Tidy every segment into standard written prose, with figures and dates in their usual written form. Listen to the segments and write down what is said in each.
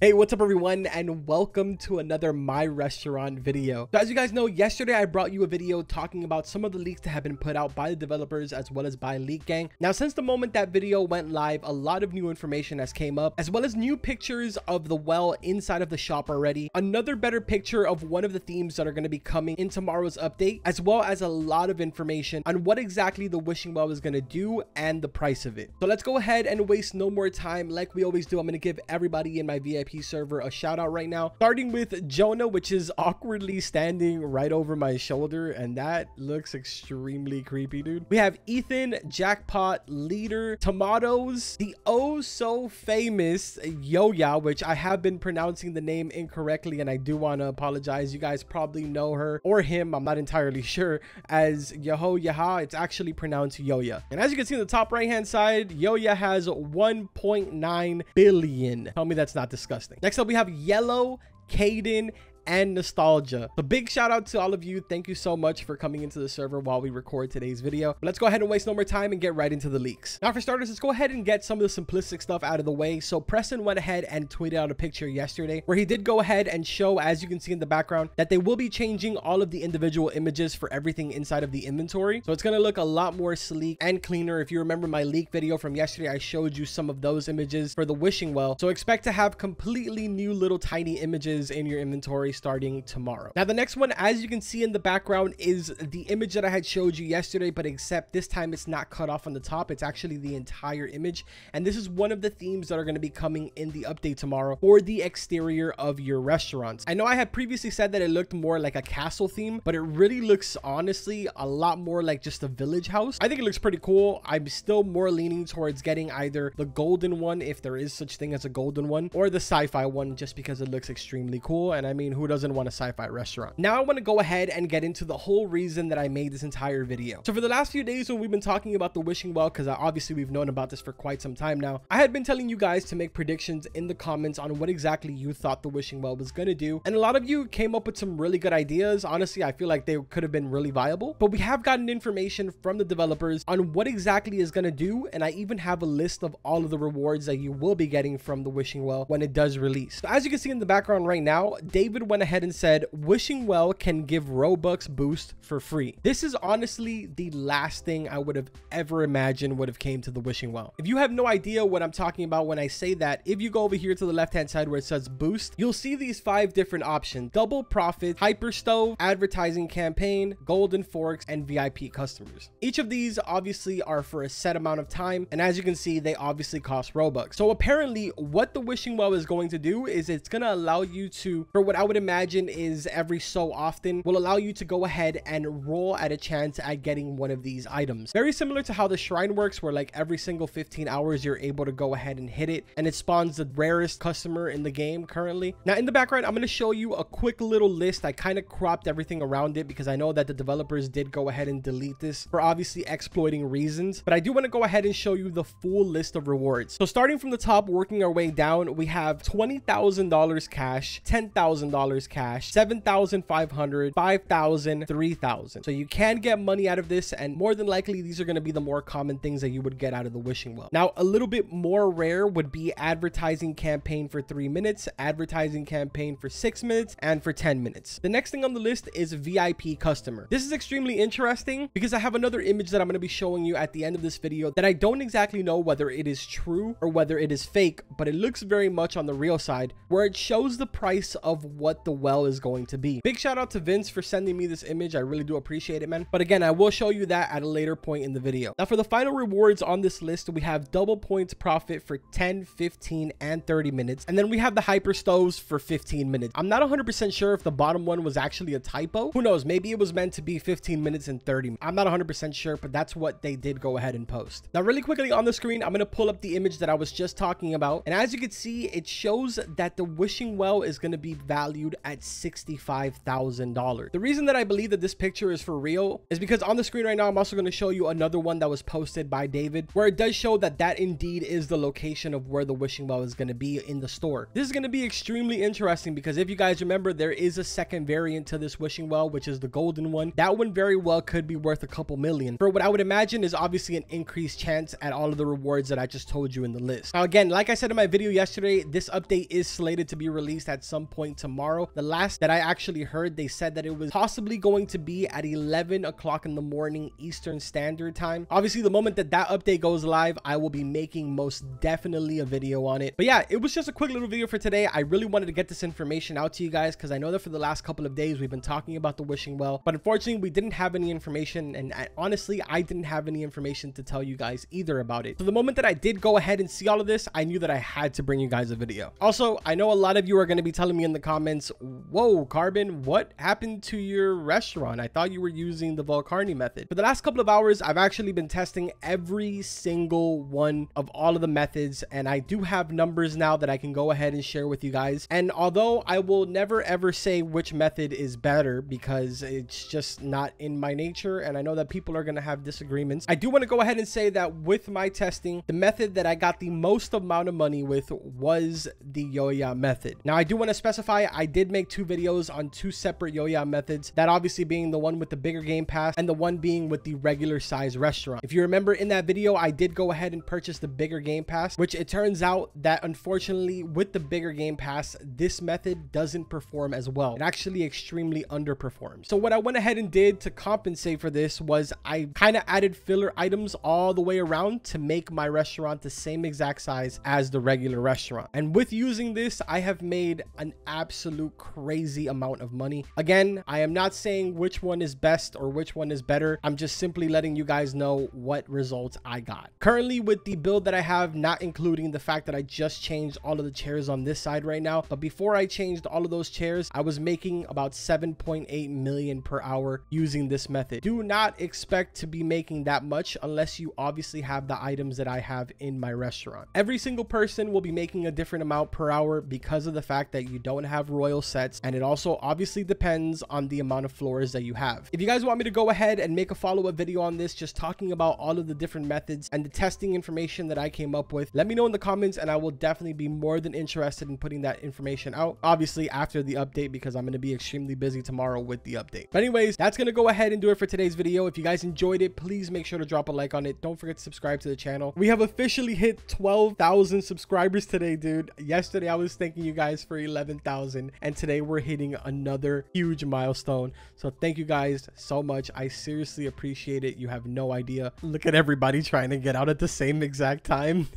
Hey, what's up everyone, and welcome to another My Restaurant video. So as you guys know, yesterday I brought you a video talking about some of the leaks that have been put out by the developers as well as by LeakGang. Now, since the moment that video went live, a lot of new information has came up, as well as new pictures of the well inside of the shop already, another better picture of one of the themes that are going to be coming in tomorrow's update, as well as a lot of information on what exactly the wishing well is going to do and the price of it. So let's go ahead and waste no more time. Like we always do, I'm going to give everybody in my VIP server a shout out right now, starting with Jonah, which is awkwardly standing right over my shoulder, and that looks extremely creepy, dude. We have Ethan, Jackpot, Leader, Tomatoes, the oh so famous Yoya, which I have been pronouncing the name incorrectly, and I do want to apologize. You guys probably know her or him, I'm not entirely sure, as Yaha. It's actually pronounced Yoya. And as you can see in the top right hand side, Yoya has 1.9 billion. Tell me that's not disgusting. Next up, we have Yellow, Caden, and Nostalgia. A big shout out to all of you. Thank you so much for coming into the server while we record today's video. But let's go ahead and waste no more time and get right into the leaks. Now, for starters, let's go ahead and get some of the simplistic stuff out of the way. So Preston went ahead and tweeted out a picture yesterday where he did go ahead and show, as you can see in the background, that they will be changing all of the individual images for everything inside of the inventory. So it's going to look a lot more sleek and cleaner. If you remember my leak video from yesterday, I showed you some of those images for the wishing well. So expect to have completely new little tiny images in your inventory starting tomorrow. Now, the next one, as you can see in the background, is the image that I had showed you yesterday, but except this time it's not cut off on the top. It's actually the entire image, and this is one of the themes that are going to be coming in the update tomorrow for the exterior of your restaurants. I know I had previously said that it looked more like a castle theme, but it really looks honestly a lot more like just a village house. I think it looks pretty cool. I'm still more leaning towards getting either the golden one, if there is such thing as a golden one, or the sci-fi one, just because it looks extremely cool. And I mean, who doesn't want a sci-fi restaurant? Now I want to go ahead and get into the whole reason that I made this entire video. So for the last few days when we've been talking about the wishing well, because obviously we've known about this for quite some time now, I had been telling you guys to make predictions in the comments on what exactly you thought the wishing well was going to do, and a lot of you came up with some really good ideas. Honestly, I feel like they could have been really viable, but we have gotten information from the developers on what exactly is going to do, and I even have a list of all of the rewards that you will be getting from the wishing well when it does release. So as you can see in the background right now, David went ahead and said wishing well can give Robux boost for free. This is honestly the last thing I would have ever imagined would have came to the wishing well. If you have no idea what I'm talking about when I say that, if you go over here to the left hand side where it says boost, you'll see these 5 different options: double profit, hyper stove, advertising campaign, golden forks, and VIP customers. Each of these obviously are for a set amount of time, and as you can see, they obviously cost Robux. So apparently what the wishing well is going to do is it's going to allow you to, for what I would imagine is every so often, will allow you to go ahead and roll at a chance at getting one of these items. Very similar to how the shrine works, where like every single 15 hours you're able to go ahead and hit it, and it spawns the rarest customer in the game currently. Now in the background, I'm going to show you a quick little list. I kind of cropped everything around it because I know that the developers did go ahead and delete this for obviously exploiting reasons, but I do want to go ahead and show you the full list of rewards. So starting from the top, working our way down, we have $20,000 cash, $10,000 cash, 7,500, 5,000, 3,000. So you can get money out of this, and more than likely these are going to be the more common things that you would get out of the wishing well. Now a little bit more rare would be advertising campaign for 3 minutes, advertising campaign for 6 minutes, and for 10 minutes. The next thing on the list is VIP customer. This is extremely interesting because I have another image that I'm going to be showing you at the end of this video that I don't exactly know whether it is true or whether it is fake, but it looks very much on the real side, where it shows the price of what the well is going to be. Big shout out to Vince for sending me this image. I really do appreciate it, man. But again, I will show you that at a later point in the video. Now for the final rewards on this list, we have double points profit for 10, 15, and 30 minutes. And then we have the hyper stoves for 15 minutes. I'm not 100% sure if the bottom one was actually a typo. Who knows? Maybe it was meant to be 15 minutes and 30. I'm not 100% sure, but that's what they did go ahead and post. Now really quickly on the screen, I'm going to pull up the image that I was just talking about. And as you can see, it shows that the wishing well is going to be valued valued at $65,000. The reason that I believe that this picture is for real is because on the screen right now, I'm also going to show you another one that was posted by David, where it does show that that indeed is the location of where the wishing well is going to be in the store. This is going to be extremely interesting because if you guys remember, there is a second variant to this wishing well, which is the golden one. That one very well could be worth a couple million for what I would imagine is obviously an increased chance at all of the rewards that I just told you in the list. Now, again, like I said in my video yesterday, this update is slated to be released at some point tomorrow. The last that I actually heard, they said that it was possibly going to be at 11 o'clock in the morning Eastern Standard Time. Obviously, the moment that that update goes live, I will be making most definitely a video on it. But yeah, it was just a quick little video for today. I really wanted to get this information out to you guys because I know that for the last couple of days we've been talking about the wishing well, but unfortunately we didn't have any information, and honestly I didn't have any information to tell you guys either about it. So the moment that I did go ahead and see all of this, I knew that I had to bring you guys a video. Also, I know a lot of you are going to be telling me in the comments, whoa, Carbon, what happened to your restaurant? I thought you were using the Volcarni method. For the last couple of hours, I've actually been testing every single one of all of the methods, and I do have numbers now that I can go ahead and share with you guys. And although I will never ever say which method is better because it's just not in my nature, and I know that people are going to have disagreements, I do want to go ahead and say that with my testing, the method that I got the most amount of money with was the Yoya method. Now, I do want to specify I did make two videos on two separate Yoya methods, that obviously being the one with the bigger game pass and the one being with the regular size restaurant. If you remember in that video, I did go ahead and purchase the bigger game pass, which it turns out that unfortunately with the bigger game pass, this method doesn't perform as well. It actually extremely underperforms. So what I went ahead and did to compensate for this was I kind of added filler items all the way around to make my restaurant the same exact size as the regular restaurant. And with using this, I have made an absolute crazy amount of money. Again, I am not saying which one is best or which one is better. I'm just simply letting you guys know what results I got. Currently with the build that I have, not including the fact that I just changed all of the chairs on this side right now, but before I changed all of those chairs, I was making about 7.8 million per hour using this method. Do not expect to be making that much unless you obviously have the items that I have in my restaurant. Every single person will be making a different amount per hour because of the fact that you don't have royal sets, and it also obviously depends on the amount of floors that you have. If you guys want me to go ahead and make a follow-up video on this, just talking about all of the different methods and the testing information that I came up with, let me know in the comments and I will definitely be more than interested in putting that information out, obviously after the update, because I'm going to be extremely busy tomorrow with the update. But anyways, that's going to go ahead and do it for today's video. If you guys enjoyed it, please make sure to drop a like on it. Don't forget to subscribe to the channel. We have officially hit 12,000 subscribers today, dude. Yesterday I was thanking you guys for 11,000, and today we're hitting another huge milestone. So thank you guys so much. I seriously appreciate it. You have no idea. Look at everybody trying to get out at the same exact time.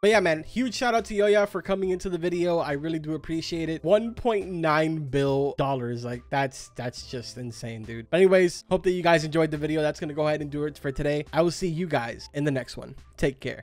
But yeah, man, huge shout out to Yoya for coming into the video. I really do appreciate it. $1.9 billion. Like that's just insane, dude. But anyways, hope that you guys enjoyed the video. That's going to go ahead and do it for today. I will see you guys in the next one. Take care.